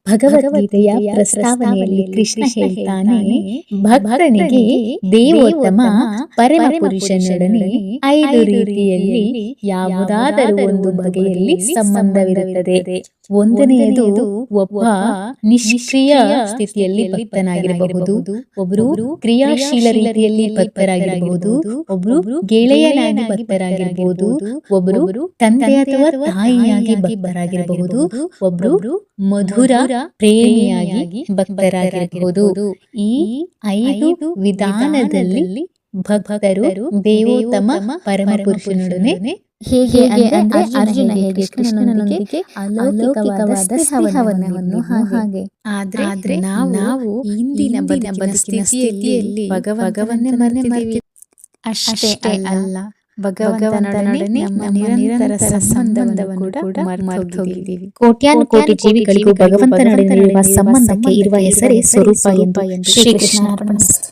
ಭಗವದ್ಗೀತೆಯ ಪ್ರಸ್ತಾವನೆಯಲ್ಲಿ ಕೃಷ್ಣ ಹೇಳ್ತಾನೆ, ಭಕ್ತನಿಗೆ ದೇವೋತ್ತಮ ಪರಮ ಪುರುಷನೊಡನೆ 5 ರೀತಿಯಲ್ಲಿ ಯಾವುದಾದರೂ ಒಂದು ಬಗೆಯಲ್ಲಿ ಸಂಬಂಧವಿರುತ್ತದೆ. ಒಂದನೆಯದು, ಒಬ್ಬ ನಿಷ್ಕ್ರಿಯ ಸ್ಥಿತಿಯಲ್ಲಿ ಭಕ್ತನಾಗಿರಬಹುದು, ಒಬ್ರು ಕ್ರಿಯಾಶೀಲ ರೀತಿಯಲ್ಲಿ ಭಕ್ತರಾಗಿರಬಹುದು, ಒಬ್ರು ಗೆಳೆಯನಾಗಿ ಭಕ್ತರಾಗಿರಬಹುದು, ಒಬ್ರು ತಂದೆ ಅಥವಾ ತಾಯಿಯಾಗಿ ಭಕ್ತರಾಗಿರಬಹುದು, ಒಬ್ರು ಮಧುರ ಪ್ರೇಮಿಯಾಗಿ ಭಕ್ತರಾಗಿರಬಹುದು. ಈ 5 ವಿಧಾನದಲ್ಲಿ ಭಕ್ತರು ದೇವೋತ್ತಮ ಪರಮ ಪುರುಷನೊಡನೆ ಹೇಗೆ ಅಂದ್ರೆ ಅರ್ಜುನ ಹೇಗೆ ಕೃಷ್ಣನೊಂದಿಗೆ ಅಲೌಕಿಕವಾದ ಸ್ನೇಹವನ್ನು ಹಾಗೆ. ಆದ್ರೆ ನಾವು ಇಂದಿನ ಬದುಕಿನ ಸ್ಥಿತಿಯಲ್ಲಿ ಭಗವಂತನನ್ನೇ ಮರೆತಿದ್ದೀವಿ. ಅಷ್ಟೇ ಅಲ್ಲ, ಭಗವಂತನೊಡನೆ ನಮ್ಮ ನಿರಂತರ ಸಂಬಂಧವನ್ನು ಕೂಡ ಮರೆತೋಗಿದ್ದೀವಿ. ಕೋಟ್ಯಾನು ಕೋಟಿ ಜೀವಿಗಳಿಗೂ ಭಗವಂತನೊಡನೆ ಇರುವ ಸಂಬಂಧಕ್ಕೆ ಇರುವ ಹೆಸರೇ ಸ್ವರೂಪ ಎಂದು ಶ್ರೀಕೃಷ್ಣ ಅರ್ಪಣಿಸಿತು.